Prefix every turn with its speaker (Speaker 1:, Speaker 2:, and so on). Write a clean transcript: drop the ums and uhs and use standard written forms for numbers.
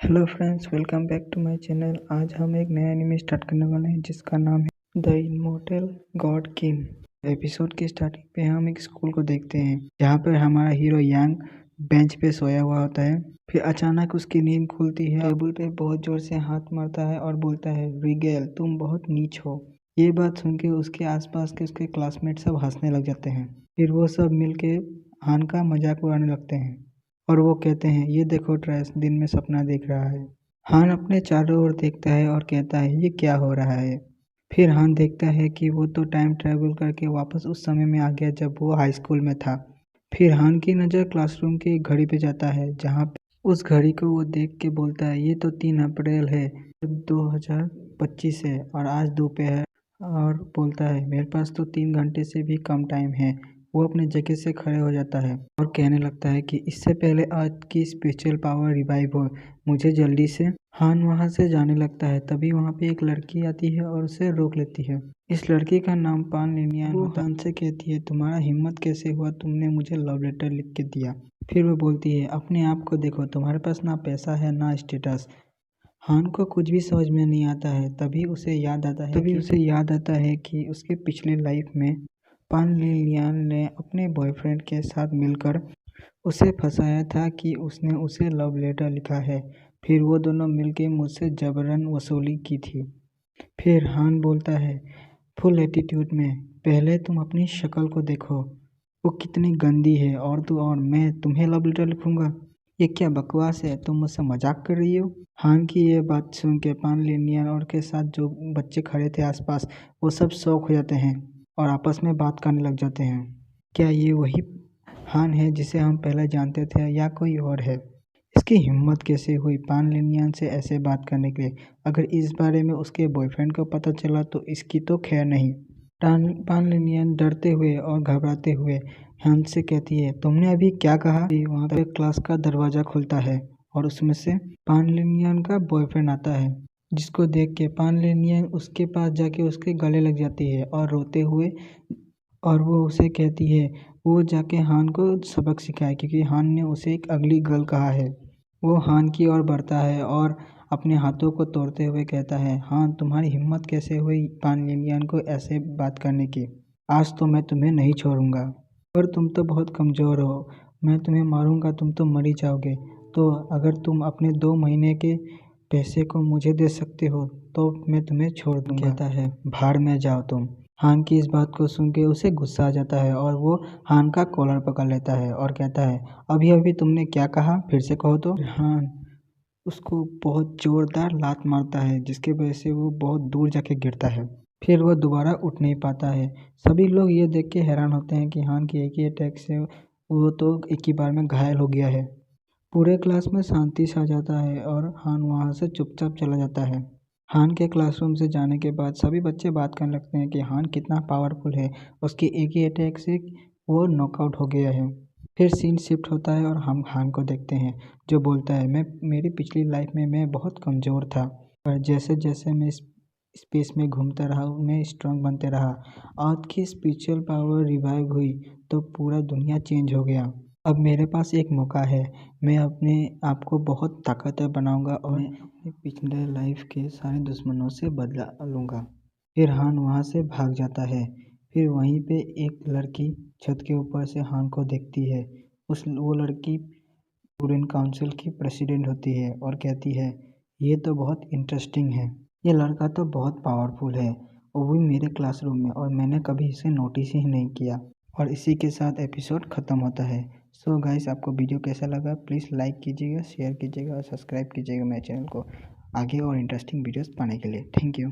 Speaker 1: Hello friends, welcome back to my channel. आज हम एक नया एनिमे स्टार्ट करने वाले हैं जिसका नाम है the immortal God king. Episode की स्टार्टिंग पे हम एक स्कूल को देखते हैं जहाँ पर हमारा हीरो यांग बेंच पे सोया हुआ होता है। फिर अचानक उसकी नींद खुलती है, टेबल पे बहुत जोर से हाथ मारता है और बोलता है, रिगेल तुम बहुत नीच हो। ये बात सुन के उसके आसपास के उसके क्लासमेट सब हंसने लग जाते हैं। फिर वो सब मिलके हान का मजाक उड़ाने लगते हैं और वो कहते हैं, ये देखो ट्रेस दिन में सपना देख रहा है। हान अपने चारों ओर देखता है और कहता है, ये क्या हो रहा है। फिर हान देखता है कि वो तो टाइम ट्रेवल करके वापस उस समय में आ गया जब वो हाई स्कूल में था। फिर हान की नज़र क्लासरूम की एक घड़ी पे जाता है जहाँ पे उस घड़ी को वो देख के बोलता है, ये तो 3 अप्रैल है, 2025 है और आज दोपहर। और बोलता है, मेरे पास तो 3 घंटे से भी कम टाइम है। वो अपने जगह से खड़े हो जाता है और कहने लगता है कि इससे पहले आज की स्पेशल पावर रिवाइव हो, मुझे जल्दी से। हान वहाँ से जाने लगता है, तभी वहाँ पे एक लड़की आती है और उसे रोक लेती है। इस लड़की का नाम पान लिनियन होता है। हान से कहती है, तुम्हारा हिम्मत कैसे हुआ, तुमने मुझे लव लेटर लिख के दिया। फिर वो बोलती है, अपने आप को देखो, तुम्हारे पास ना पैसा है ना स्टेटस। हान को कुछ भी समझ में नहीं आता है। तभी उसे याद आता है कि उसके पिछले लाइफ में पान लिलियन ने अपने बॉयफ्रेंड के साथ मिलकर उसे फंसाया था कि उसने उसे लव लेटर लिखा है। फिर वो दोनों मिलके मुझसे जबरन वसूली की थी। फिर हान बोलता है फुल एटीट्यूड में, पहले तुम अपनी शक्ल को देखो, वो कितनी गंदी है, और तो और मैं तुम्हें लव लेटर लिखूंगा। ये क्या बकवास है, तुम मुझसे मजाक कर रही हो। हान की ये बात सुन के पान लिनियन और के साथ जो बच्चे खड़े थे आसपास, वो सब शौक हो जाते हैं और आपस में बात करने लग जाते हैं। क्या ये वही हान है जिसे हम पहले जानते थे या कोई और है। इसकी हिम्मत कैसे हुई पान लिनियन से ऐसे बात करने के लिए। अगर इस बारे में उसके बॉयफ्रेंड को पता चला तो इसकी तो खैर नहीं। पान लिनियन डरते हुए और घबराते हुए हान से कहती है, तुमने अभी क्या कहा। वहाँ पे क्लास का दरवाज़ा खुलता है और उसमें से पान लिनियन का बॉयफ्रेंड आता है, जिसको देख के पान लिनियन उसके पास जाके उसके गले लग जाती है और रोते हुए, और वो उसे कहती है वो जाके हान को सबक सिखाए क्योंकि हान ने उसे एक अगली गर्ल कहा है। वो हान की ओर बढ़ता है और अपने हाथों को तोड़ते हुए कहता है, हान तुम्हारी हिम्मत कैसे हुई पान लिनियन को ऐसे बात करने की। आज तो मैं तुम्हें नहीं छोड़ूंगा, पर तुम तो बहुत कमज़ोर हो, मैं तुम्हें मारूंगा, तुम तो मर ही जाओगे। तो अगर तुम अपने 2 महीने के पैसे को मुझे दे सकते हो तो मैं तुम्हें छोड़ दूंगा। कहता है, भाड़ में जाओ तुम। हान की इस बात को सुन के उसे गुस्सा आ जाता है और वो हान का कॉलर पकड़ लेता है और कहता है, अभी अभी तुमने क्या कहा, फिर से कहो तो। हान उसको बहुत जोरदार लात मारता है जिसकी वजह से वो बहुत दूर जाके गिरता है। फिर वो दोबारा उठ नहीं पाता है। सभी लोग ये देख के हैरान होते हैं कि हान की एक ही अटैक से वो तो एक ही बार में घायल हो गया है। पूरे क्लास में शांति छा जाता है और हान वहाँ से चुपचाप चला जाता है। हान के क्लासरूम से जाने के बाद सभी बच्चे बात करने लगते हैं कि हान कितना पावरफुल है, उसके एक ही अटैक से वो नॉकआउट हो गया है। फिर सीन शिफ्ट होता है और हम हान को देखते हैं जो बोलता है, मैं मेरी पिछली लाइफ में मैं बहुत कमज़ोर था, पर जैसे जैसे मैं स्पेस में घूमता रहा मैं स्ट्रांग बनते रहा। आज की स्पिरिचुअल पावर रिवाइव हुई तो पूरा दुनिया चेंज हो गया। अब मेरे पास एक मौका है, मैं अपने आप को बहुत ताकतवर बनाऊंगा और मैं अपने पिछले लाइफ के सारे दुश्मनों से बदला लूँगा। फिर हान वहाँ से भाग जाता है। फिर वहीं पे एक लड़की छत के ऊपर से हान को देखती है। वो लड़की स्टूडेंट काउंसिल की प्रेसिडेंट होती है और कहती है, ये तो बहुत इंटरेस्टिंग है, ये लड़का तो बहुत पावरफुल है, वो भी मेरे क्लासरूम में, और मैंने कभी इसे नोटिस ही नहीं किया। और इसी के साथ एपिसोड ख़त्म होता है। सो गाइस, आपको वीडियो कैसा लगा प्लीज़ लाइक कीजिएगा, शेयर कीजिएगा और सब्सक्राइब कीजिएगा मेरे चैनल को आगे और इंटरेस्टिंग वीडियोस पाने के लिए। Thank you.